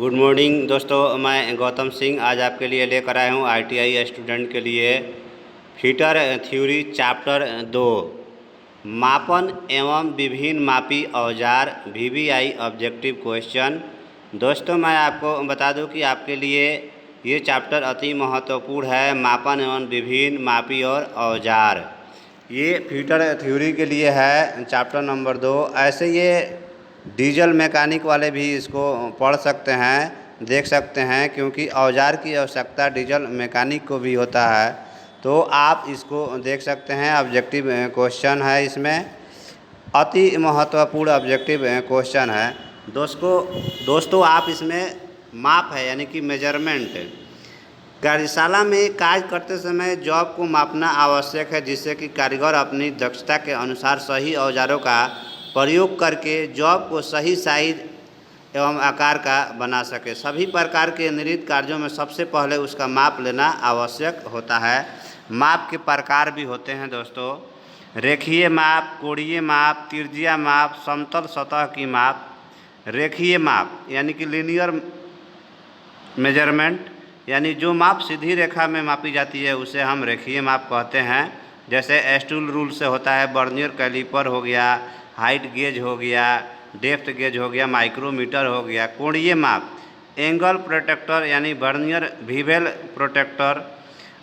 Good morning दोस्तों, मैं गौतम सिंह आज आपके लिए लेकर आया हूँ आईटीआई स्टूडेंट के लिए फीटर थ्योरी चैप्टर 2 मापन एवं विभिन्न मापी औजार वीवीआई ऑब्जेक्टिव क्वेश्चन। दोस्तों, मैं आपको बता दूं कि आपके लिए ये चैप्टर अति महत्वपूर्ण है। मापन एवं विभिन्न मापी और औजार ये फीटर थ्योरी के लिए है, चैप्टर नंबर 2। ऐसे ये डीजल मैकेनिक वाले भी इसको पढ़ सकते हैं, देख सकते हैं, क्योंकि औजार की आवश्यकता डीजल मैकेनिक को भी होता है। तो आप इसको देख सकते हैं। ऑब्जेक्टिव क्वेश्चन है, इसमें अति महत्वपूर्ण ऑब्जेक्टिव क्वेश्चन है। दोस्तों आप इसमें माप है यानी कि मेजरमेंट, कार्यशाला में कार्य करते समय जॉब को मापना आवश्यक है, जिससे कि कारीगर अपनी दक्षता के अनुसार सही औजारों का प्रयोग करके जॉब को सही साइज एवं आकार का बना सके। सभी प्रकार के नियत कार्यों में सबसे पहले उसका माप लेना आवश्यक होता है। माप के प्रकार भी होते हैं दोस्तों, रेखीय माप, कोणीय माप, त्रिज्या माप, समतल सतह की माप। रेखीय माप यानी कि लीनियर मेजरमेंट, यानी जो माप सीधी रेखा में मापी जाती है उसे हम रेखीय माप कहते हैं। जैसे स्टूल रूल से होता है, वर्नियर कैलिपर हो गया, हाइट गेज हो गया, डेप्थ गेज हो गया, माइक्रोमीटर हो गया। कोणीय माप, एंगल प्रोटेक्टर यानी वर्नियर बीवेल प्रोटेक्टर।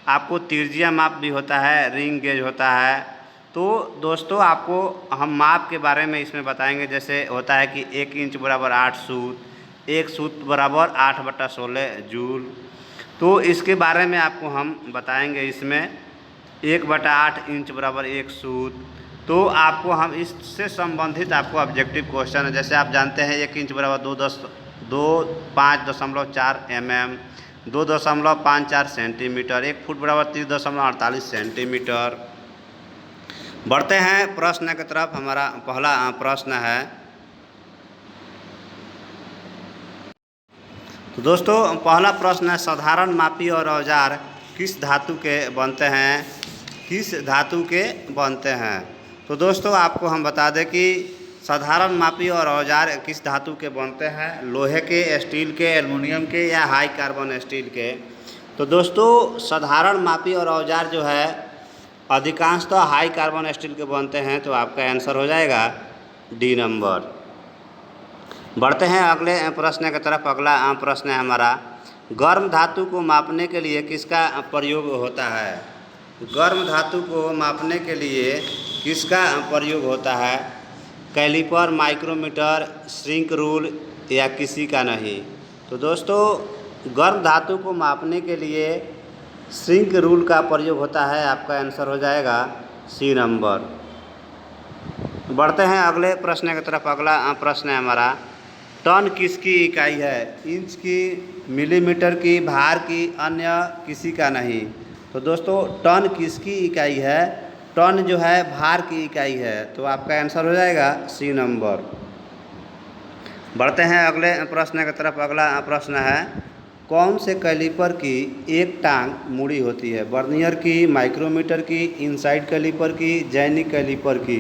आपको त्रिज्या माप भी होता है, रिंग गेज होता है। तो दोस्तों आपको हम माप के बारे में इसमें बताएंगे। जैसे होता है कि 1 इंच बराबर 8 सूत, 1 सूत बराबर 8/16 जूल। तो इसके बारे में आपको हम बताएंगे। इसमें 1/8 इंच बराबर 1 सूत। तो आपको हम इससे संबंधित आपको ऑब्जेक्टिव क्वेश्चन है। जैसे आप जानते हैं 1 इंच बराबर 5.4 mm, 2.54 सेंटीमीटर, 1 फुट बराबर 30.48 सेंटीमीटर। बढ़ते हैं प्रश्न की तरफ। हमारा पहला प्रश्न है, तो दोस्तों पहला प्रश्न है, साधारण मापी और औजार किस धातु के बनते हैं? किस धातु के बनते हैं? तो दोस्तों आपको हम बता दें कि साधारण मापी और औजार किस धातु के बनते हैं? लोहे के, स्टील के, एल्युमिनियम के या हाई कार्बन स्टील के। तो दोस्तों साधारण मापी और औजार जो है अधिकांशतः हाई कार्बन स्टील के बनते हैं। तो आपका आंसर हो जाएगा डी नंबर। बढ़ते हैं अगले प्रश्न की तरफ। अगला प्रश्न है हमारा, गर्म धातु को मापने के लिए किसका प्रयोग होता है? गर्म धातु को मापने के लिए किसका प्रयोग होता है? कैलिपर, माइक्रोमीटर, श्रिंक रूल या किसी का नहीं। तो दोस्तों गर्म धातु को मापने के लिए श्रिंक रूल का प्रयोग होता है। आपका आंसर हो जाएगा सी नंबर। बढ़ते हैं अगले प्रश्न की तरफ। अगला प्रश्न है हमारा, टन किसकी इकाई है? इंच की, मिलीमीटर की, भार की, अन्य किसी का नहीं। तो दोस्तों टन किसकी इकाई है? टन जो है भार की इकाई है। तो आपका आंसर हो जाएगा सी नंबर। बढ़ते हैं अगले प्रश्न की तरफ। अगला प्रश्न है, कौन से कैलिपर की एक टांग मुड़ी होती है? वर्नियर की, माइक्रोमीटर की, इनसाइड कैलिपर की, जैनिक कैलिपर की।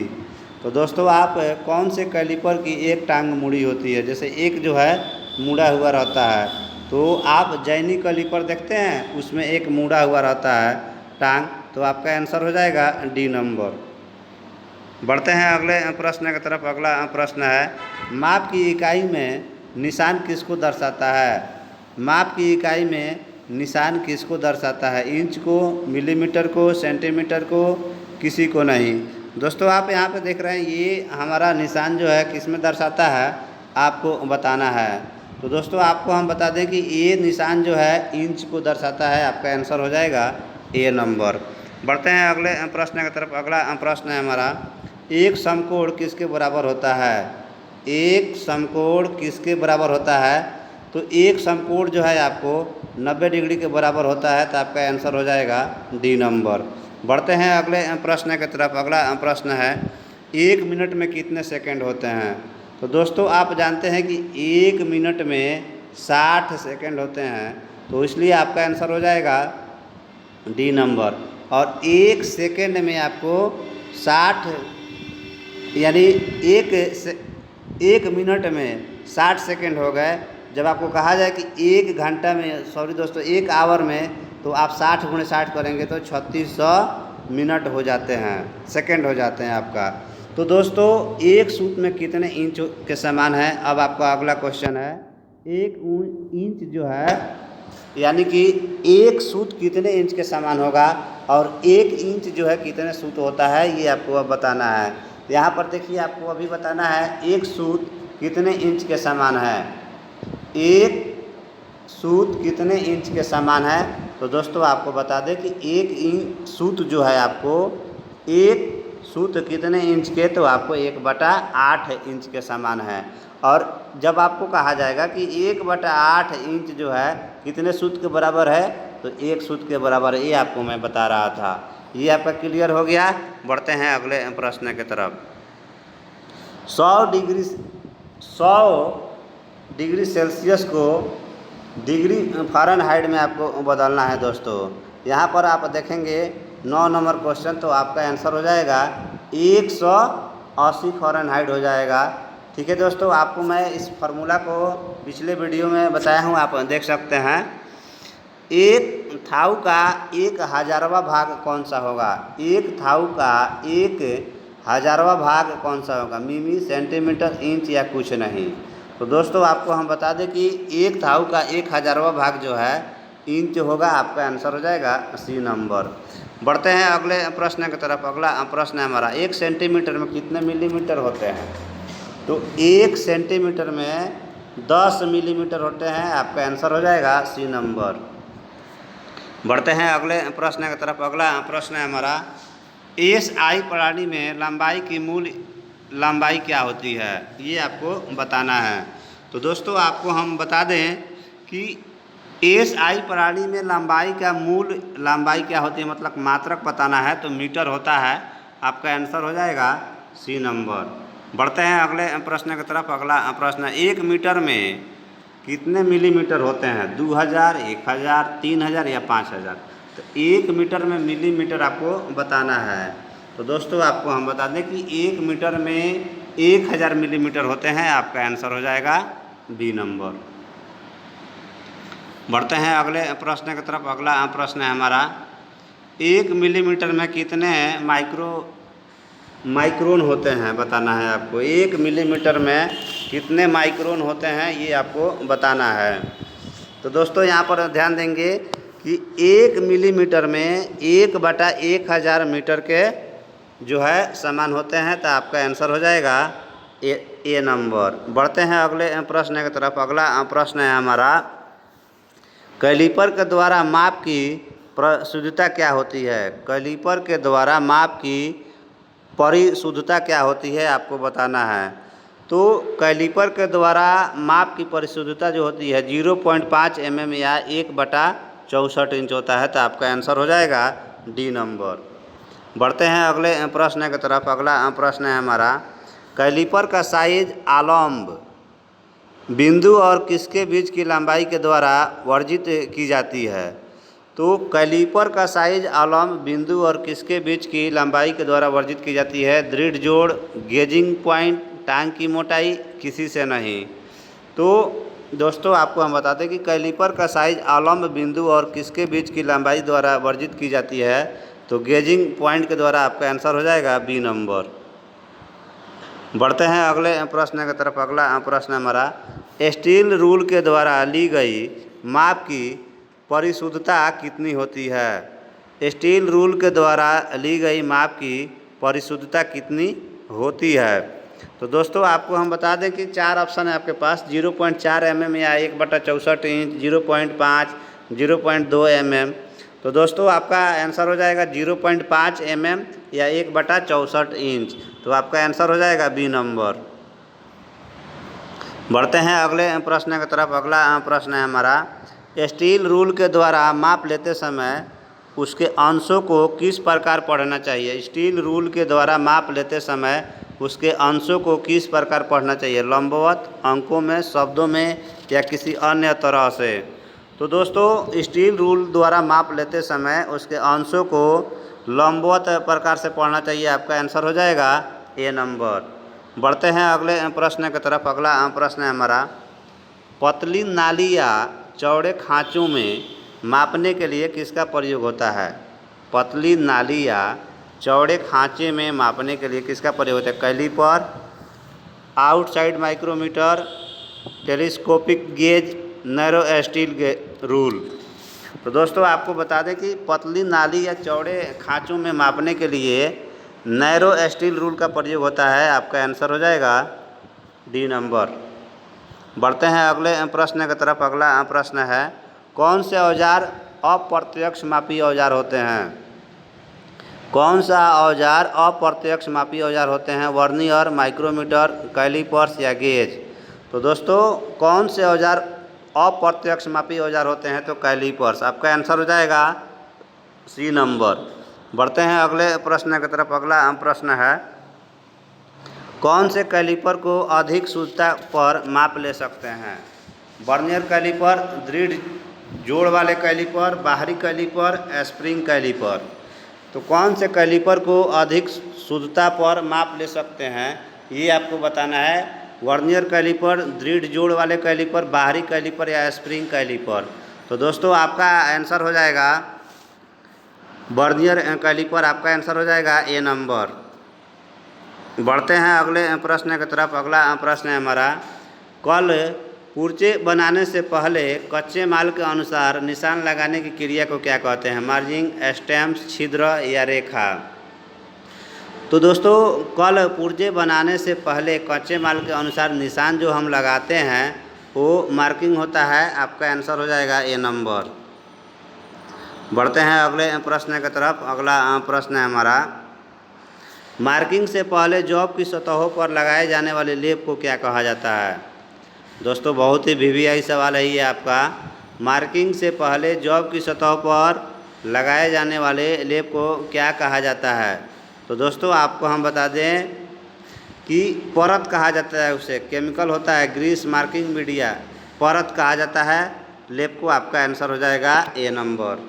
तो दोस्तों आप कौन से कैलिपर की एक टांग मुड़ी होती है? जैसे एक जो है मुड़ा हुआ रहता है, तो आप जैनिक कैलिपर देखते हैं, उसमें एक मुड़ा हुआ रहता है टांग। तो आपका आंसर हो जाएगा डी नंबर। बढ़ते हैं अगले प्रश्न की तरफ। अगला प्रश्न है, माप की इकाई में निशान किसको दर्शाता है? माप की इकाई में निशान किसको दर्शाता है? इंच को, मिलीमीटर को, सेंटीमीटर को, किसी को नहीं। दोस्तों आप यहाँ पे देख रहे हैं, ये हमारा निशान जो है किस में दर्शाता है आपको बताना है। तो दोस्तों आपको हम बता दें कि ये निशान जो है इंच को दर्शाता है। आपका आंसर हो जाएगा ए नंबर। बढ़ते हैं अगले प्रश्न की तरफ। अगला प्रश्न है हमारा, एक समकोण किसके बराबर होता है? एक समकोण किसके बराबर होता है? तो एक समकोण जो है आपको 90 डिग्री के बराबर होता है। तो आपका आंसर हो जाएगा डी नंबर। बढ़ते हैं अगले प्रश्न की तरफ। अगला प्रश्न है, 1 मिनट में कितने सेकंड होते हैं? तो दोस्तों आप जानते हैं कि 1 मिनट में 60 सेकंड होते हैं। तो इसलिए आपका आंसर हो जाएगा डी नंबर। और 1 सेकंड में आपको 60 यानी 1 मिनट में 60 सेकंड हो गए। जब आपको कहा जाए कि 1 घंटा में, सॉरी दोस्तों 1 आवर में, तो आप 60 × 60 करेंगे तो 3600 मिनट हो जाते हैं, सेकंड हो जाते हैं आपका। तो दोस्तों एक सूत में कितने इंच के समान है। अब आपका अगला क्वेश्चन है, एक इंच जो है यानी कि एक सूत कितने इंच के समान होगा और 1 इंच जो है कितने सूत होता है, ये आपको अब बताना है। यहाँ पर देखिए आपको अभी बताना है एक सूत कितने इंच के समान है, एक सूत कितने इंच के समान है। तो दोस्तों आपको बता दें कि एक सूत जो है आपको, एक सूत कितने इंच के, तो आपको 1/8 इंच के समान है। और जब आपको कहा जाएगा कि 1/8 इंच जो है कितने सूत के बराबर है, तो 1 सूत के बराबर, ये आपको मैं बता रहा था। ये आपका क्लियर हो गया। बढ़ते हैं अगले प्रश्न की तरफ। 100 डिग्री सेल्सियस को डिग्री फ़ारेनहाइट में आपको बदलना है दोस्तों। यहाँ पर आप देखेंगे 9 नंबर क्वेश्चन, तो आपका आंसर हो जाएगा 180 फ़ारेनहाइट हो जाएगा। ठीक है दोस्तों, आपको मैं इस फार्मूला को पिछले वीडियो में बताया हूँ, आप देख सकते हैं। 1,000 का 1,000वां भाग कौन सा होगा, 1,000 का 1,000वां भाग कौन सा होगा, मिमी, सेंटीमीटर, इंच या कुछ नहीं। तो दोस्तों आपको हम बता दें कि 1,000 का 1,000वां भाग जो है इंच होगा। आपका आंसर हो जाएगा सी नंबर। बढ़ते हैं अगले प्रश्न की तरफ। अगला प्रश्न है हमारा, 1 सेंटीमीटर में कितने मिलीमीटर होते हैं। तो 1 सेंटीमीटर में 10 मिलीमीटर होते हैं। आपका आंसर हो जाएगा सी नंबर। बढ़ते हैं अगले प्रश्न की तरफ। अगला प्रश्न है हमारा, एसआई प्रणाली में लंबाई की मूल लंबाई क्या होती है, ये आपको बताना है। तो दोस्तों आपको हम बता दें कि एसआई प्रणाली में लंबाई का मूल लंबाई क्या होती है, मतलब मात्रक बताना है, तो मीटर होता है। आपका आंसर हो जाएगा सी नंबर। बढ़ते हैं अगले प्रश्न की तरफ। अगला प्रश्न, 1 मीटर में कितने मिलीमीटर होते हैं, 2000, 1000, 3000 या 5000। तो 1 मीटर में मिलीमीटर आपको बताना है। तो दोस्तों आपको हम बता दें कि 1 मीटर में 1000 मिलीमीटर होते हैं। आपका आंसर हो जाएगा बी नंबर। बढ़ते हैं अगले प्रश्न की तरफ। अगला प्रश्न है हमारा, 1 मिलीमीटर में कितने माइक्रोन होते हैं बताना है आपको। 1 मिलीमीटर में कितने माइक्रोन होते हैं, ये आपको बताना है। तो दोस्तों यहाँ पर ध्यान देंगे कि 1 मिलीमीटर में 1/1000 मीटर के जो है समान होते हैं। तो आपका आंसर हो जाएगा ए नंबर। बढ़ते हैं अगले प्रश्न की तरफ। अगला प्रश्न है हमारा, कैलिपर के द्वारा माप की परिशुद्धता क्या होती है। कैलिपर के द्वारा माप की परिशुद्धता क्या होती है, आपको बताना है। तो कैलिपर के द्वारा माप की परिशुद्धता जो होती है 0.5 mm या 1/64 इंच होता है। तो आपका आंसर हो जाएगा डी नंबर। बढ़ते हैं अगले प्रश्न की तरफ। अगला प्रश्न है हमारा, कैलिपर का साइज आलम्ब बिंदु और किसके बीच की लंबाई के द्वारा वर्जित की जाती है। तो कैलिपर का साइज आलम्ब बिंदु और किसके बीच की लंबाई के द्वारा वर्जित की जाती है, दृढ़ जोड़, गेजिंग पॉइंट, टांग की मोटाई, किसी से नहीं। तो दोस्तों आपको हम बताते हैं कि कैलिपर का साइज आलम्ब बिंदु और किसके बीच की लंबाई द्वारा वर्जित की जाती है, तो गेजिंग पॉइंट के द्वारा। आपका आंसर हो जाएगा बी नंबर। बढ़ते हैं अगले प्रश्न की तरफ। अगला प्रश्न हमारा, स्टील रूल के द्वारा ली गई माप की परिशुद्धता कितनी होती है। स्टील रूल के द्वारा ली गई माप की परिशुद्धता कितनी होती है। तो दोस्तों आपको हम बता दें कि 4 ऑप्शन है आपके पास, 0.4 mm या 1/64 इंच, 0.5, 0.2 mm। तो दोस्तों आपका आंसर हो जाएगा 0.5 mm या 1/64 इंच। तो आपका आंसर हो जाएगा बी नंबर। बढ़ते हैं अगले प्रश्न की तरफ। अगला प्रश्न है हमारा, स्टील रूल के द्वारा माप लेते समय उसके अंशों को किस प्रकार पढ़ना चाहिए। स्टील रूल के द्वारा माप लेते समय उसके अंशों को किस प्रकार पढ़ना चाहिए, लंबवत, अंकों में, शब्दों में या किसी अन्य तरह से। तो दोस्तों स्टील रूल द्वारा माप लेते समय उसके अंशों को लंबवत प्रकार से पढ़ना चाहिए। आपका आंसर हो जाएगा ए नंबर। बढ़ते हैं अगले प्रश्न की तरफ। अगला प्रश्न है हमारा, पतली नाली या चौड़े खाँचों में मापने के लिए किसका प्रयोग होता है? पतली नाली या चौड़े खाँचे में मापने के लिए किसका प्रयोग होता है? Caliper, outside micrometer, telescopic gauge, narrow steel rule. तो दोस्तों आपको बता दें कि पतली नाली या चौड़े खाँचों में मापने के लिए नैरो स्टील रूल का प्रयोग होता है। आपका आंसर हो जाएगा डी नंबर। बढ़ते हैं अगले प्रश्न की तरफ। अगला प्रश्न है, कौन से औजार अप्रत्यक्ष मापी औजार होते हैं? कौन सा औजार अप्रत्यक्ष मापी औजार होते हैं? वर्नियर, माइक्रोमीटर, कैलीपर्स या गेज। तो दोस्तों कौन से औजार अप्रत्यक्ष मापी औजार होते हैं? तो कैलीपर्स। आपका आंसर हो जाएगा सी नंबर। बढ़ते हैं अगले प्रश्न की तरफ। अगला प्रश्न है, कौन से कैलीपर को अधिक शुद्धता पर माप ले सकते हैं? वर्नियर कैलीपर, दृढ़ जोड़ वाले कैलीपर, बाहरी कैलीपर, स्प्रिंग कैलीपर। तो कौन से कैलीपर को अधिक शुद्धता पर माप ले सकते हैं, ये आपको बताना है। वर्नियर कैलीपर, दृढ़ जोड़ वाले कैलीपर, बाहरी कैलीपर या स्प्रिंग कैलीपर। तो दोस्तों आपका आंसर हो जाएगा वर्नियर कैलीपर। आपका आंसर हो जाएगा ए नंबर। बढ़ते हैं अगले प्रश्न की तरफ। अगला प्रश्न है हमारा, कल पुर्जे बनाने से पहले कच्चे माल के अनुसार निशान लगाने की क्रिया को क्या कहते हैं? मार्जिंग, स्टैम्प्स, छिद्र या रेखा। तो दोस्तों कल पुर्जे बनाने से पहले कच्चे माल के अनुसार निशान जो हम लगाते हैं वो मार्किंग होता है। आपका आंसर हो जाएगा ए नंबर। बढ़ते हैं अगले प्रश्न की तरफ। अगला प्रश्न है हमारा, मार्किंग से पहले जॉब की सतहों पर लगाए जाने वाले लेप को क्या कहा जाता है? दोस्तों बहुत ही वीवीआई सवाल है ये आपका। मार्किंग से पहले जॉब की सतह पर लगाए जाने वाले लेप को क्या कहा जाता है? तो दोस्तों आपको हम बता दें कि परत कहा जाता है उसे। केमिकल होता है ग्रीस, मार्किंग मीडिया, परत कहा जाता है लेप को। आपका आंसर हो जाएगा ए नंबर।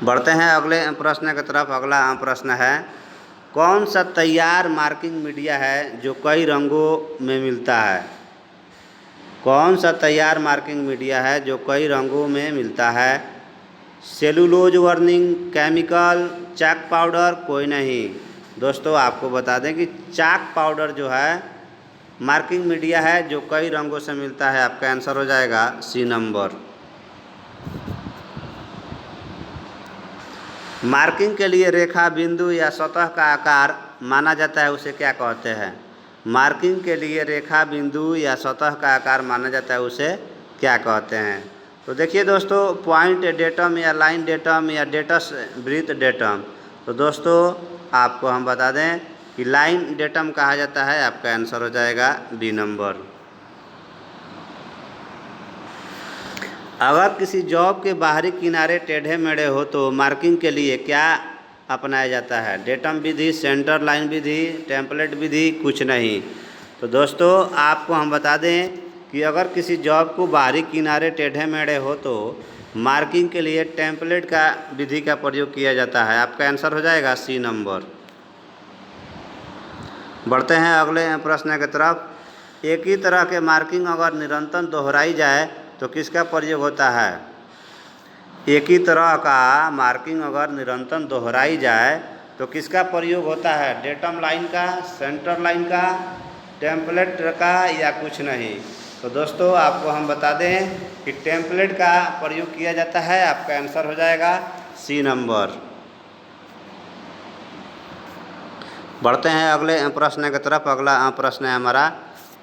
बढ़ते हैं अगले प्रश्न की तरफ। अगला प्रश्न है, कौन सा तैयार मार्किंग मीडिया है जो कई रंगों में मिलता है? कौन सा तैयार मार्किंग मीडिया है जो कई रंगों में मिलता है? Cellulose varnish, chemical, chalk powder, कोई नहीं। दोस्तों आपको बता दें कि चाक पाउडर जो है मार्किंग मीडिया है जो कई रंगों से मिलता है। आपका आंसर हो जाएगा सी नंबर। मार्किंग के लिए रेखा, बिंदु या सतह का आकार माना जाता है, उसे क्या कहते हैं? मार्किंग के लिए रेखा, बिंदु या सतह का आकार माना जाता है, उसे क्या कहते हैं? तो देखिए दोस्तों, पॉइंट डेटम या लाइन डेटम या डेटस वृत्त डेटम। तो दोस्तों आपको हम बता दें कि लाइन डेटम कहा जाता है। आपका आंसर हो जाएगा बी नंबर। अगर किसी जॉब के बाहरी किनारे टेढ़े मेढ़े हो तो मार्किंग के लिए क्या अपनाया जाता है? डेटम विधि, सेंटर लाइन विधि, टेम्पलेट विधि, कुछ नहीं। तो दोस्तों आपको हम बता दें कि अगर किसी जॉब को बाहरी किनारे टेढ़े मेढ़े हो तो मार्किंग के लिए टेम्पलेट का विधि का प्रयोग किया जाता है। आपका आंसर हो जाएगा सी नंबर। बढ़ते हैं अगले प्रश्न की तरफ। एक ही तरह के मार्किंग अगर निरंतर दोहराई जाए तो किसका प्रयोग होता है? एक ही तरह का मार्किंग अगर निरंतर दोहराई जाए तो किसका प्रयोग होता है? डेटम लाइन का, सेंटर लाइन का, टेम्पलेट का या कुछ नहीं। तो दोस्तों आपको हम बता दें कि टेम्पलेट का प्रयोग किया जाता है। आपका आंसर हो जाएगा सी नंबर। बढ़ते हैं अगले प्रश्न की तरफ। अगला प्रश्न है हमारा,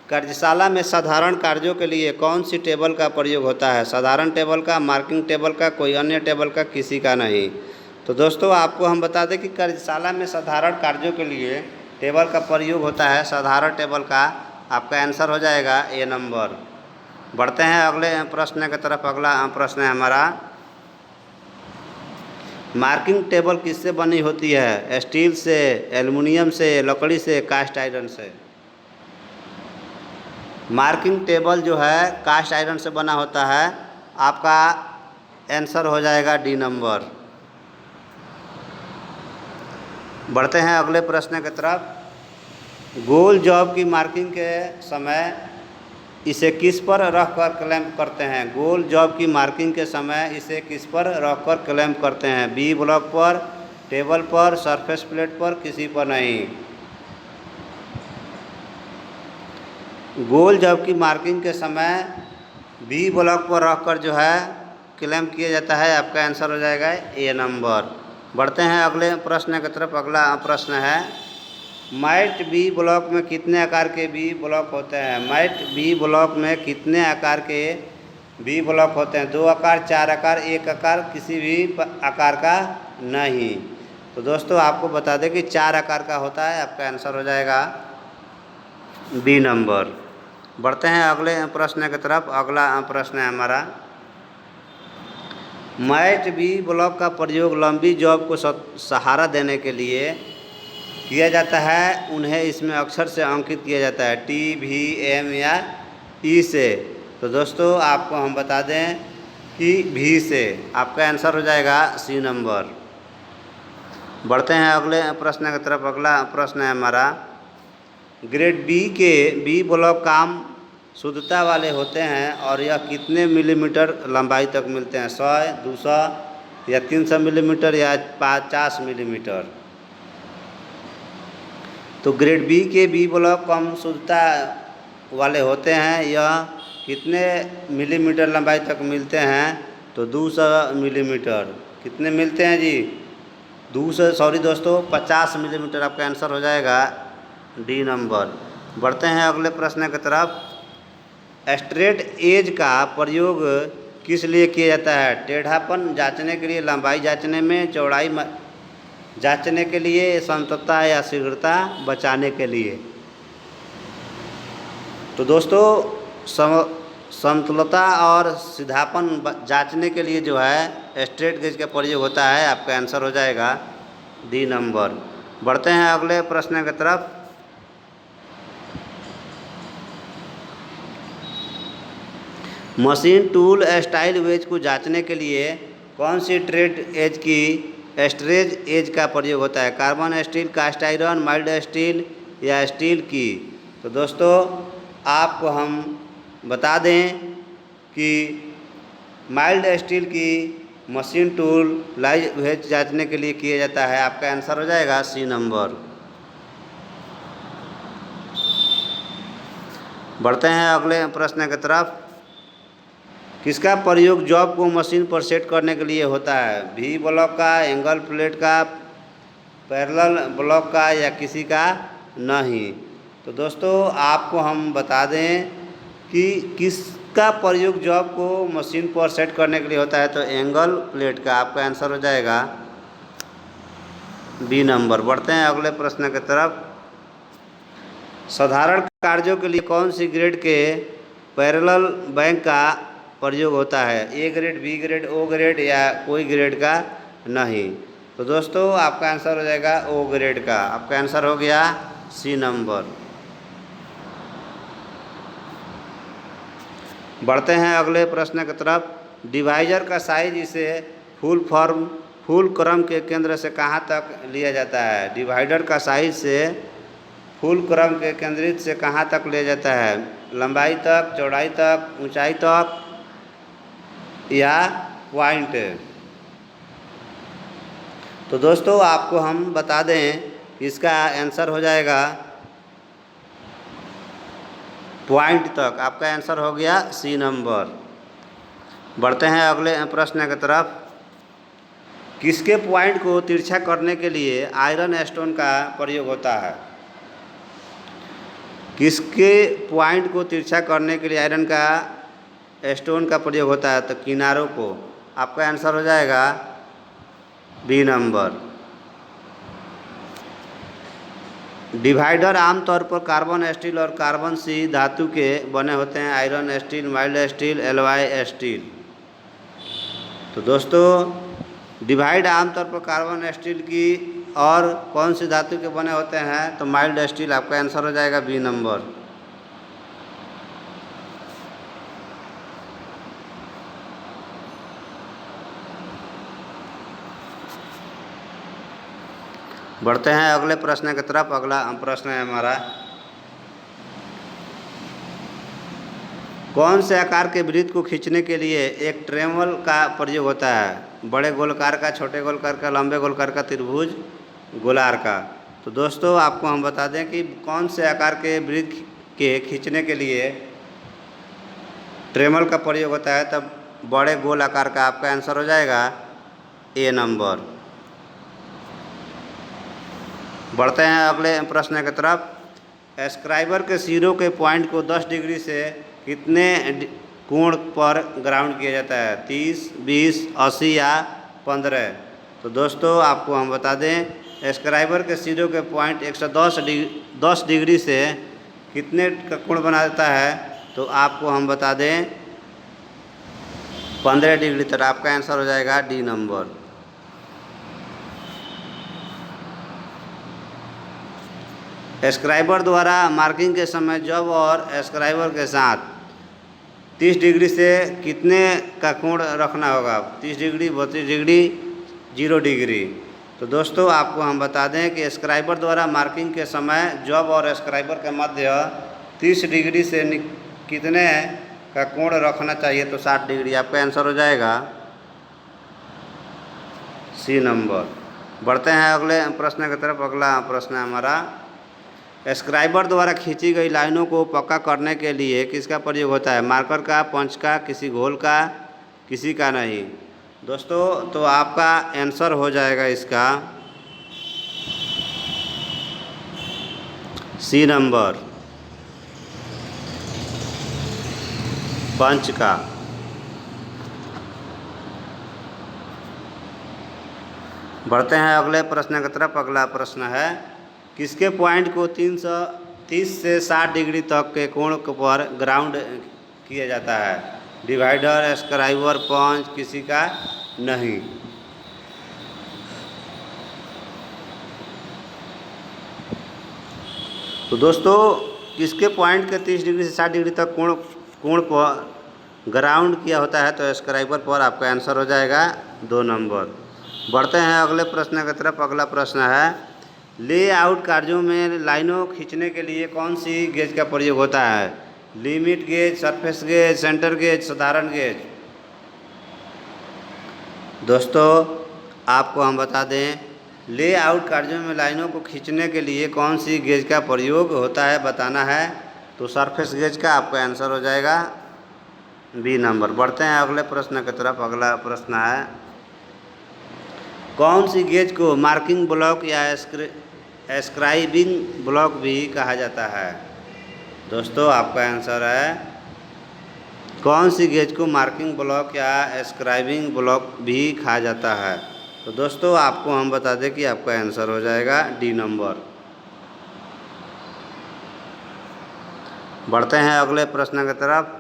कार्यशाला में साधारण कार्यों के लिए कौन सी टेबल का प्रयोग होता है? साधारण टेबल का, मार्किंग टेबल का, कोई अन्य टेबल का, किसी का नहीं। तो दोस्तों आपको हम बता दें कि कार्यशाला में साधारण कार्यों के लिए टेबल का प्रयोग होता है, साधारण टेबल का। आपका आंसर हो जाएगा ए नंबर। बढ़ते हैं अगले प्रश्न की तरफ। अगला प्रश्न है हमारा, मार्किंग टेबल किससे बनी होती है? स्टील से, एल्युमिनियम से, लकड़ी से, कास्ट आयरन से। मार्किंग टेबल जो है कास्ट आयरन से बना होता है। आपका आंसर हो जाएगा डी नंबर। बढ़ते हैं अगले प्रश्न की तरफ। गोल जॉब की मार्किंग के समय इसे किस पर रख कर क्लैंप करते हैं? गोल जॉब की मार्किंग के समय इसे किस पर रख कर क्लैंप करते हैं? बी ब्लॉक पर, टेबल पर, सरफेस प्लेट पर, किसी पर नहीं। गोल जॉब की मार्किंग के समय बी ब्लॉक पर रख कर जो है क्लैंप किया जाता है। आपका आंसर हो जाएगा ए नंबर। बढ़ते हैं अगले प्रश्न की तरफ। अगला प्रश्न है, मैट बी ब्लॉक में कितने आकार के बी ब्लॉक होते हैं? मैट बी ब्लॉक में कितने आकार के बी ब्लॉक होते हैं? 2 आकार, 4 आकार, 1 आकार, किसी भी आकार का नहीं। तो दोस्तों आपको बता दें कि 4 आकार का होता है। आपका आंसर हो जाएगा बी नंबर। बढ़ते हैं अगले प्रश्न की तरफ। अगला प्रश्न है हमारा, मैट बी ब्लॉक का प्रयोग लंबी जॉब को सहारा देने के लिए किया जाता है। उन्हें इसमें अक्षर से अंकित किया जाता है, टी, भी, एम या ई से। तो दोस्तों आपको हम बता दें कि भी से। आपका आंसर हो जाएगा सी नंबर। बढ़ते हैं अगले प्रश्न की तरफ। अगला प्रश्न है हमारा, ग्रेड बी के बी ब्लॉक काम शुद्धता वाले होते हैं और यह कितने मिलीमीटर लंबाई तक मिलते हैं? 100, 200 या 300 मिलीमीटर या 50 मिलीमीटर। तो ग्रेड बी के बी ब्लॉक कम शुद्धता वाले होते हैं, यह कितने मिलीमीटर लंबाई तक मिलते हैं? तो 200 मिलीमीटर। कितने मिलते हैं जी? 50 मिलीमीटर। आपका आंसर हो जाएगा डी नंबर। बढ़ते हैं अगले प्रश्न की तरफ। स्ट्रेट एज का प्रयोग किस लिए किया जाता है? टेढ़ापन जांचने के लिए, लंबाई जांचने में, चौड़ाई जांचने के लिए, समतलता या शीघ्रता बचाने के लिए। तो दोस्तों समतलता और सीधापन जांचने के लिए जो है स्ट्रेट गेज का प्रयोग होता है। आपका आंसर हो जाएगा डी नंबर। बढ़ते हैं अगले प्रश्न की तरफ। मशीन टूल स्टाइल वेज को जांचने के लिए कौन सी ट्रेड एज की स्ट्रेज एज का प्रयोग होता है? Carbon steel, cast iron, mild steel या स्टील की। तो दोस्तों आपको हम बता दें कि माइल्ड स्टील की मशीन टूल लाइव वेज जांचने के लिए किया जाता है। आपका आंसर हो जाएगा सी नंबर। बढ़ते हैं अगले प्रश्न की तरफ। किसका प्रयोग जॉब को मशीन पर सेट करने के लिए होता है? वी ब्लॉक का, एंगल प्लेट का, पैरेलल ब्लॉक का या किसी का नहीं। तो दोस्तों आपको हम बता दें कि किसका प्रयोग जॉब को मशीन पर सेट करने के लिए होता है? तो एंगल प्लेट का। आपका आंसर हो जाएगा बी नंबर। बढ़ते हैं अगले प्रश्न की तरफ। साधारण कार्यों के लिए कौन सी ग्रेड के पैरेलल बैंक का प्रयोग होता है? A grade, B grade, O grade या कोई ग्रेड का नहीं। तो दोस्तों आपका आंसर हो जाएगा ओ ग्रेड का। आपका आंसर हो गया सी नंबर। बढ़ते हैं अगले प्रश्न की तरफ। डिवाइजर का साइज इसे फुल क्रम के केंद्र से कहाँ तक लिया जाता है? डिवाइडर का साइज से फुल क्रम के केंद्रित से कहाँ तक लिया जाता है? लंबाई तक, चौड़ाई तक, ऊंचाई तक या पॉइंट। तो दोस्तों आपको हम बता दें इसका आंसर हो जाएगा पॉइंट तक। आपका आंसर हो गया सी नंबर। बढ़ते हैं अगले प्रश्न की तरफ। किसके पॉइंट को तिरछा करने के लिए आयरन स्टोन का प्रयोग होता है? किसके पॉइंट को तिरछा करने के लिए आयरन का स्टोन का प्रयोग होता है? तो किनारों को। आपका आंसर हो जाएगा बी नंबर। डिवाइडर आमतौर पर कार्बन स्टील और कार्बन सी धातु के बने होते हैं। Iron steel, mild steel, alloy steel. तो दोस्तों डिवाइड आमतौर पर कार्बन स्टील की और कौन सी धातु के बने होते हैं? तो माइल्ड स्टील। आपका आंसर हो जाएगा बी नंबर। बढ़ते हैं अगले प्रश्न की तरफ। अगला प्रश्न है हमारा, कौन से आकार के वृत्त को खींचने के लिए एक ट्रेमल का प्रयोग होता है? बड़े गोलकार का, छोटे गोलकार का, लंबे गोलकार का, त्रिभुज, गोलार का। तो दोस्तों आपको हम बता दें कि कौन से आकार के वृत्त के खींचने के लिए ट्रेमल का प्रयोग होता है, तब बड़े गोल आकार का आपका आंसर हो जाएगा ए नंबर। बढ़ते हैं अगले प्रश्न की तरफ। स्क्राइबर के सिरों के पॉइंट को 10 डिग्री से कितने कोण पर ग्राउंड किया जाता है? 30, 20, 80 या 15? तो दोस्तों आपको हम बता दें स्क्राइबर के सिरों के पॉइंट 110 डिग्री से कितने का कोण बना देता है? तो आपको हम बता दें 15 डिग्री। तक आपका आंसर हो जाएगा डी नंबर। स्क्राइबर द्वारा मार्किंग के समय जब और स्क्राइबर के साथ 30 डिग्री से कितने का कोण रखना होगा? 30 डिग्री, 32 डिग्री, 0 डिग्री? तो दोस्तों आपको हम बता दें कि स्क्राइबर द्वारा मार्किंग के समय जब और स्क्राइबर के मध्य 30 डिग्री से कितने का कोण रखना चाहिए? तो 60 डिग्री। आपका आंसर हो जाएगा सी नंबर। बढ़ते हैं अगले प्रश्न की तरफ। अगला प्रश्न है हमारा, स्क्राइबर द्वारा खींची गई लाइनों को पक्का करने के लिए किसका प्रयोग होता है? मार्कर का, पंच का, किसी घोल का, किसी का नहीं? दोस्तों तो आपका आंसर हो जाएगा इसका सी नंबर, पंच का। बढ़ते हैं अगले प्रश्न की तरफ। अगला प्रश्न है, किसके पॉइंट को 330 से 60 डिग्री तक के कोण पर ग्राउंड किया जाता है? डिवाइडर, स्क्राइबर, पंच, किसी का नहीं? तो दोस्तों किसके पॉइंट के 30 डिग्री से 60 डिग्री तक कोण पर ग्राउंड किया होता है? तो स्क्राइबर पर। आपका आंसर हो जाएगा 2 नंबर। बढ़ते हैं अगले प्रश्न की तरफ। अगला प्रश्न है, लेआउट कार्यों में लाइनों खींचने के लिए कौन सी गेज का प्रयोग होता है? Limit gauge, surface gauge, centre gauge, साधारण गेज? दोस्तों आपको हम बता दें लेआउट कार्यों में लाइनों को खींचने के लिए कौन सी गेज का प्रयोग होता है, बताना है। तो सरफेस गेज का आपका आंसर हो जाएगा बी नंबर। बढ़ते हैं अगले प्रश्न की तरफ। अगला प्रश्न है, कौन सी गेज को मार्किंग ब्लॉक या स्क्राइबिंग ब्लॉक भी कहा जाता है? दोस्तों आपका आंसर है कौन सी गेज को मार्किंग ब्लॉक या स्क्राइबिंग ब्लॉक भी कहा जाता है? तो दोस्तों आपको हम बता दें कि आपका आंसर हो जाएगा डी नंबर। बढ़ते हैं अगले प्रश्न की तरफ।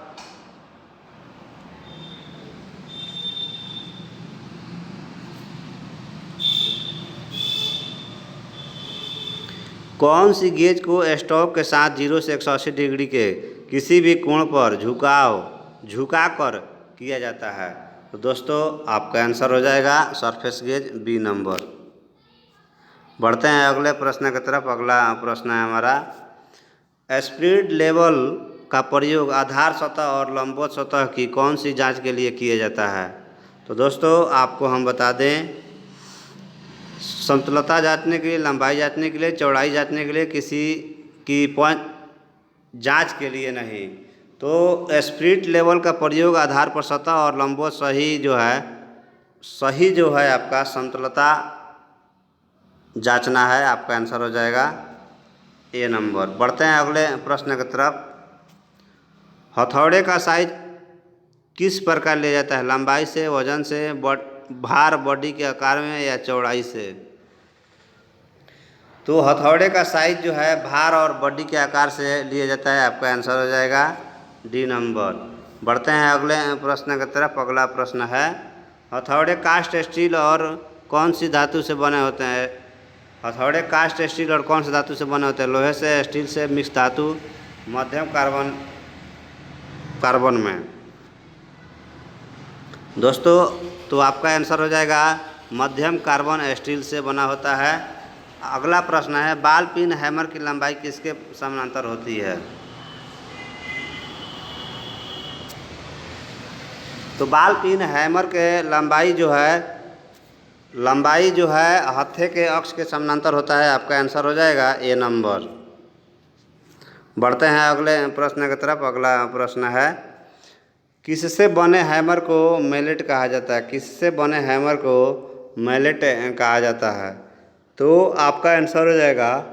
कौन सी गेज को स्टॉक के साथ 0 से 180 डिग्री के किसी भी कोण पर झुकाकर किया जाता है? तो दोस्तों आपका आंसर हो जाएगा सरफेस गेज, बी नंबर। बढ़ते हैं अगले प्रश्न की तरफ। अगला प्रश्न है हमारा, स्प्लिट लेवल का प्रयोग आधार सतह और लंबवत सतह की कौन सी जांच के लिए किया जाता है? तो दोस्तों आपको हम बता दें समतलता जांचने के लिए, लंबाई जांचने के लिए, चौड़ाई जांचने के लिए, किसी की पॉइंट जांच के लिए नहीं। तो स्प्लिट लेवल का प्रयोग आधार पर सतह और लंबवत सही जो है आपका समतलता जांचना है। आपका आंसर हो जाएगा ए नंबर। बढ़ते हैं अगले प्रश्न की तरफ। हथौड़े का साइज किस प्रकार लिया जाता है? लंबाई से, वजन से, भार, बॉडी के आकार में या चौड़ाई से? तो हथौड़े का साइज जो है भार और बॉडी के आकार से लिया जाता है। आपका आंसर हो जाएगा डी नंबर। बढ़ते हैं अगले प्रश्न की तरफ। अगला प्रश्न है, हथौड़े कास्ट स्टील और कौन सी धातु से बने होते हैं? हथौड़े कास्ट स्टील और कौन सी धातु से बने होते हैं? लोहे से, स्टील से, मिक्स धातु, मध्यम कार्बन में? दोस्तों तो आपका आंसर हो जाएगा मध्यम कार्बन स्टील से बना होता है। अगला प्रश्न है, बॉल पिन हैमर की लंबाई किसके समानांतर होती है? तो बॉल पिन हैमर के लंबाई जो है हत्थे के अक्ष के समानांतर होता है। आपका आंसर हो जाएगा ए नंबर। बढ़ते हैं अगले प्रश्न की तरफ। अगला प्रश्न है, किससे बने हैमर को मैलेट कहा जाता है? किससे बने हैमर को मैलेट कहा जाता है? तो आपका आंसर हो जाएगा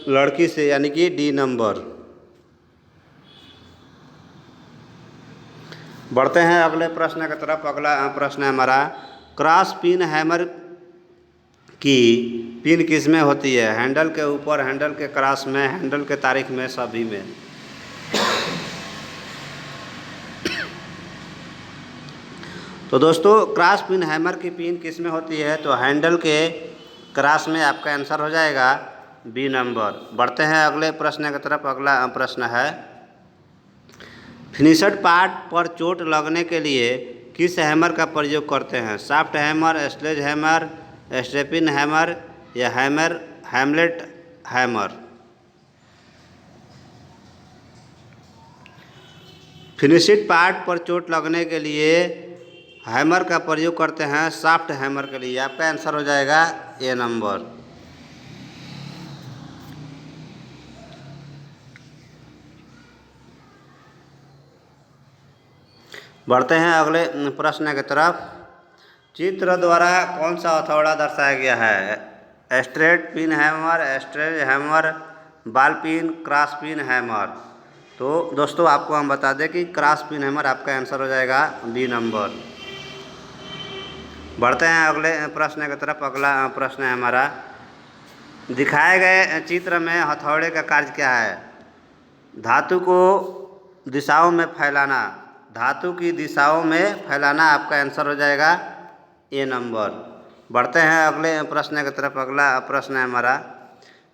लड़की से, यानी कि डी नंबर। बढ़ते हैं अगले प्रश्न की तरफ। अगला प्रश्न है हमारा, क्रॉस पिन हैमर की पिन किस में होती है? हैंडल के ऊपर, हैंडल के क्रॉस में, हैंडल के तारीख में, सभी में। तो दोस्तों क्रॉस पिन हैमर की पिन किस में होती है? तो हैंडल के क्रॉस में आपका आंसर हो जाएगा बी नंबर। बढ़ते हैं अगले प्रश्न की तरफ। अगला प्रश्न है, फिनिशड पार्ट पर चोट लगने के लिए किस हैमर का प्रयोग करते हैं? सॉफ्ट हैमर, स्लेज हैमर, स्टेपिन हैमर या हैमलेट हैमर? फिनिशिड पार्ट पर चोट लगने के लिए हैमर का प्रयोग करते हैं सॉफ्ट हैमर के लिए। आपका आंसर हो जाएगा ए नंबर। बढ़ते हैं अगले प्रश्न की तरफ। चित्र द्वारा कौन सा हथौड़ा दर्शाया गया है? Straight pin hammer, esterase hammer, ball pin, cross pin hammer? तो दोस्तों आपको हम बता दें कि क्रॉस पिन हैमर आपका आंसर हो जाएगा बी नंबर। बढ़ते हैं अगले प्रश्न की तरफ। अगला प्रश्न है हमारा, दिखाए गए चित्र में हथौड़े का कार्य क्या है? धातु को दिशाओं में फैलाना। धातु की दिशाओं में फैलाना आपका आंसर हो जाएगा ए नंबर। बढ़ते हैं अगले प्रश्न की तरफ। अगला प्रश्न है हमारा,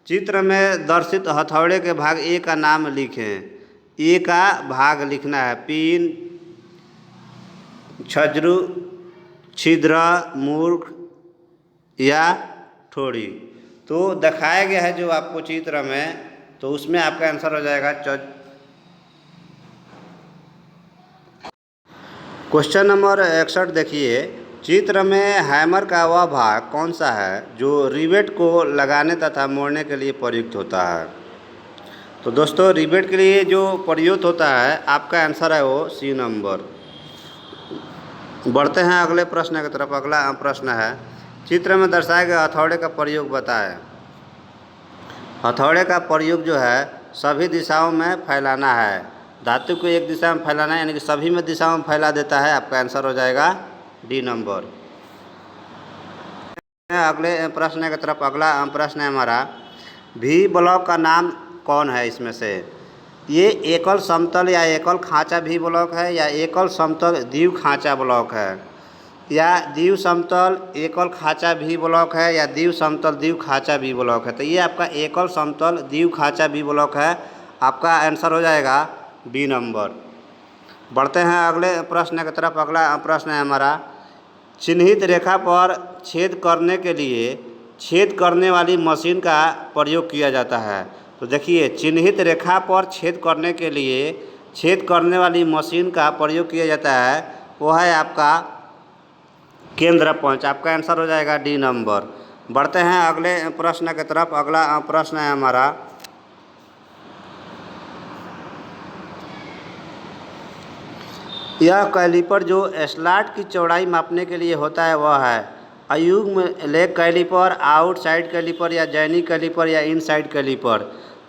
चित्र में दर्शित हथौड़े के भाग ए का नाम लिखें। ए का भाग लिखना है, पिन, छज्रू, छिद्र, मूर्ख या ठोड़ी। तो दिखाया गया है जो आपको चित्र में, तो उसमें आपका आंसर हो जाएगा क्वेश्चन नंबर 61 देखिए, चित्र में हैमर का वह भाग कौन सा है जो रिवेट को लगाने तथा मोड़ने के लिए प्रयुक्त होता है? तो दोस्तों रिवेट के लिए जो प्रयुक्त होता है आपका आंसर है वो सी नंबर। बढ़ते हैं अगले प्रश्न की तरफ। अगला प्रश्न है, चित्र में दर्शाए गए हथौड़े का प्रयोग बताएं। हथौड़े का प्रयोग जो है सभी दिशाओं में फैलाना है। धातु को एक दिशा में फैलाना है, यानी कि सभी में दिशाओं में फैला देता है। आपका आंसर हो जाएगा डी नंबर। अगले प्रश्न की तरफ। अगला प्रश्न है हमारा, भी ब्लॉक का नाम कौन है इसमें से? ये एकल समतल या एकल खांचा भी ब्लॉक है, या एकल समतल द्वि खांचा ब्लॉक है, या द्वि समतल एकल खांचा भी ब्लॉक है, या द्वि समतल द्वि खांचा भी ब्लॉक है? तो ये आपका एकल समतल द्वि खांचा भी ब्लॉक है। आपका आंसर हो जाएगा बी नंबर। बढ़ते हैं अगले प्रश्न की तरफ। अगला प्रश्न है हमारा, चिन्हित रेखा पर छेद करने के लिए छेद करने वाली मशीन का प्रयोग किया जाता है। तो देखिए, चिन्हित रेखा पर छेद करने के लिए छेद करने वाली मशीन का प्रयोग किया जाता है, वो है आपका केंद्र पंच। आपका आंसर हो जाएगा डी नंबर। बढ़ते हैं अगले प्रश्न की तरफ। अगला प्रश्न है हमारा, यह कैलिपर जो स्लॉट की चौड़ाई मापने के लिए होता है वह है अयुग्म लेग कैलिपर, आउटसाइड कैलिपर, या जैनी कैलिपर, या इनसाइड कैलिपर?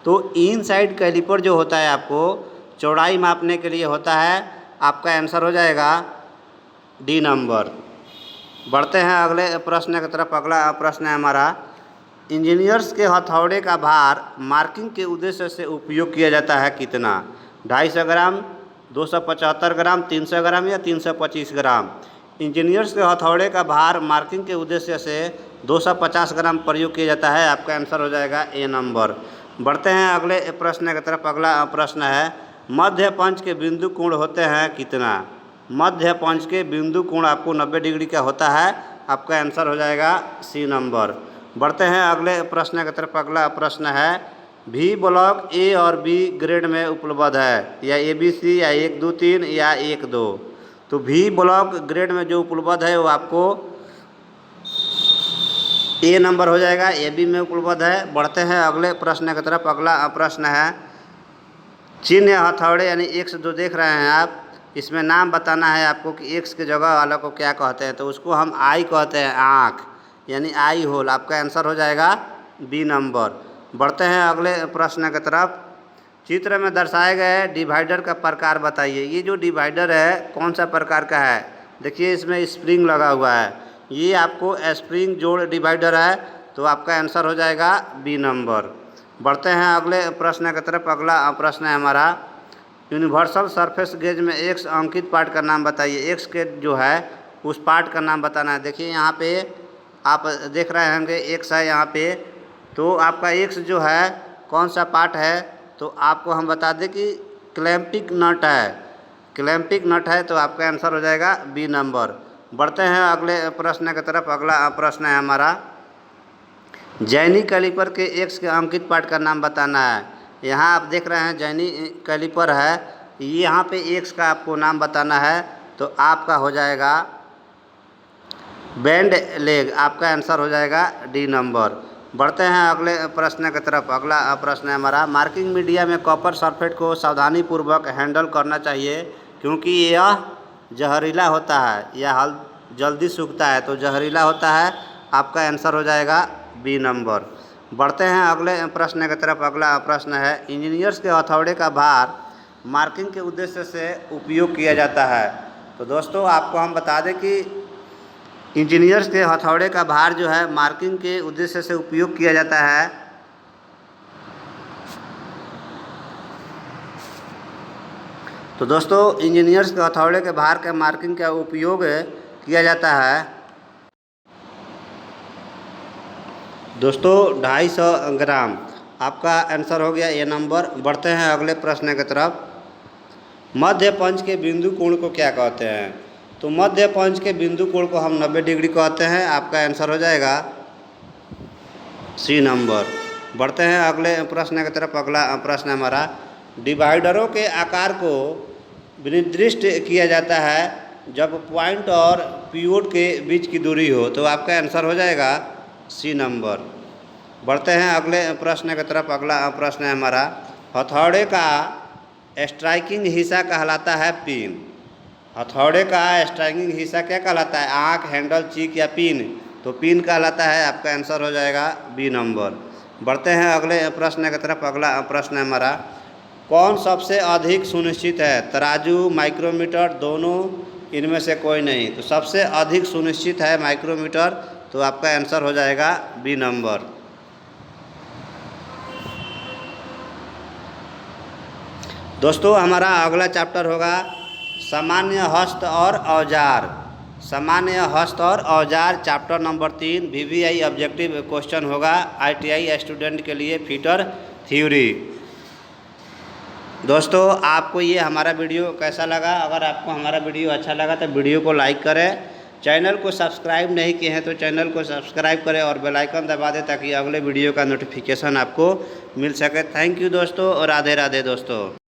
तो इनसाइड कैलिपर जो होता है आपको चौड़ाई मापने के लिए होता है। आपका आंसर हो जाएगा डी नंबर। बढ़ते हैं अगले प्रश्न की तरफ। अगला प्रश्न है हमारा, इंजीनियर्स के हथौड़े का भार मार्किंग के उद्देश्य से उपयोग किया जाता है कितना? 250 ग्राम, 275 ग्राम, 300 ग्राम या 325 ग्राम? इंजीनियर्स के हथौड़े का भार मार्किंग के उद्देश्य से 250 ग्राम प्रयोग किया जाता है। आपका आंसर हो जाएगा ए नंबर। बढ़ते हैं अगले प्रश्न की तरफ। अगला प्रश्न है, मध्य पंच के बिंदु कोण होते हैं कितना? मध्य पंच के बिंदु कोण आपको 90 डिग्री का होता है। आपका आंसर हो जाएगा सी नंबर। बढ़ते हैं अगले प्रश्न की तरफ। अगला प्रश्न है, भी ब्लॉक ए और बी ग्रेड में उपलब्ध है, या ABC या 1, 2, 3 या 1, 2। तो भी ब्लॉक ग्रेड में जो उपलब्ध है वो आपको ए नंबर हो जाएगा, AB में उपलब्ध है। बढ़ते हैं अगले प्रश्न की तरफ। अगला प्रश्न है चिन्ह या हथौड़े यानी एक्स जो देख रहे हैं आप, इसमें नाम बताना है आपको कि एक्स के जगह वाला को क्या कहते हैं। तो उसको हम आई कहते हैं, आँख यानी आई होल। आपका आंसर हो जाएगा बी नंबर। बढ़ते हैं अगले प्रश्न की तरफ। चित्र में दर्शाए गए डिवाइडर का प्रकार बताइए। ये जो डिवाइडर है कौन सा प्रकार का है? देखिए इसमें स्प्रिंग लगा हुआ है, ये आपको स्प्रिंग जोड़ डिवाइडर है, तो आपका आंसर हो जाएगा बी नंबर। बढ़ते हैं अगले प्रश्न की तरफ। अगला प्रश्न है हमारा यूनिवर्सल सरफेस गेज में एक्स अंकित पार्ट का नाम बताइए। एक्स के जो है उस पार्ट का नाम बताना है। देखिए यहाँ पे आप देख रहे होंगे एक्स है यहाँ पे, तो आपका एक्स जो है कौन सा पार्ट है? तो आपको हम बता दें कि क्लैंपिंग नट है, क्लैंपिंग नट है, तो आपका आंसर हो जाएगा बी नंबर। बढ़ते हैं अगले प्रश्न की तरफ। अगला प्रश्न है हमारा जैनी कैलिपर के एक्स के अंकित पार्ट का नाम बताना है। यहाँ आप देख रहे हैं जैनी कैलिपर है, यहाँ पे एक्स का आपको नाम बताना है, तो आपका हो जाएगा बैंड लेग। आपका आंसर हो जाएगा डी नंबर। बढ़ते हैं अगले प्रश्न की तरफ। अगला प्रश्न है हमारा मार्किंग मीडिया में कॉपर सल्फेट को सावधानीपूर्वक हैंडल करना चाहिए क्योंकि यह जहरीला होता है, यह जल्दी सूखता है, तो जहरीला होता है। आपका आंसर हो जाएगा बी नंबर। बढ़ते हैं अगले प्रश्न की तरफ। अगला प्रश्न है इंजीनियर्स के हथौड़े का भार मार्किंग के उद्देश्य से उपयोग किया जाता है। तो दोस्तों आपको हम बता दें कि इंजीनियर्स के हथौड़े का भार जो है मार्किंग के उद्देश्य से उपयोग किया जाता है। तो दोस्तों इंजीनियर्स के हथौड़े के भार के मार्किंग का उपयोग किया जाता है दोस्तों 250 ग्राम। आपका आंसर हो गया ए नंबर। बढ़ते हैं अगले प्रश्न की तरफ। मध्य पंच के बिंदु कोण को क्या कहते हैं? तो मध्य पंच के बिंदु कोण को हम 90 डिग्री कहते हैं। आपका आंसर हो जाएगा सी नंबर। बढ़ते हैं अगले प्रश्न की तरफ। अगला प्रश्न हमारा डिवाइडरों के आकार को निर्दिष्ट किया जाता है जब पॉइंट और पिवोट के बीच की दूरी हो, तो आपका आंसर हो जाएगा सी नंबर। बढ़ते हैं अगले प्रश्न की तरफ। अगला प्रश्न है हमारा हथौड़े का स्ट्राइकिंग हिस्सा कहलाता है पिन। हथौड़े का स्ट्राइकिंग हिस्सा क्या कहलाता है? आँख, हैंडल, चीक या पिन? तो पिन कहलाता है। आपका आंसर हो जाएगा बी नंबर। बढ़ते हैं अगले प्रश्न की तरफ। अगला प्रश्न है हमारा कौन सबसे अधिक सुनिश्चित है? तराजू, माइक्रोमीटर, दोनों, इनमें से कोई नहीं? तो सबसे अधिक सुनिश्चित है माइक्रोमीटर, तो आपका आंसर हो जाएगा बी नंबर। दोस्तों हमारा अगला चैप्टर होगा सामान्य हस्त और औजार। सामान्य हस्त और औजार chapter number 3 VVI objective question होगा ITI स्टूडेंट के लिए फीटर थ्योरी। दोस्तों आपको ये हमारा वीडियो कैसा लगा? अगर आपको हमारा वीडियो अच्छा लगा तो वीडियो को लाइक करें। चैनल को सब्सक्राइब नहीं किए हैं तो चैनल को सब्सक्राइब करें और बेल आइकन दबा दें ताकि अगले वीडियो का नोटिफिकेशन आपको मिल सके। थैंक यू दोस्तों और राधे राधे दोस्तों।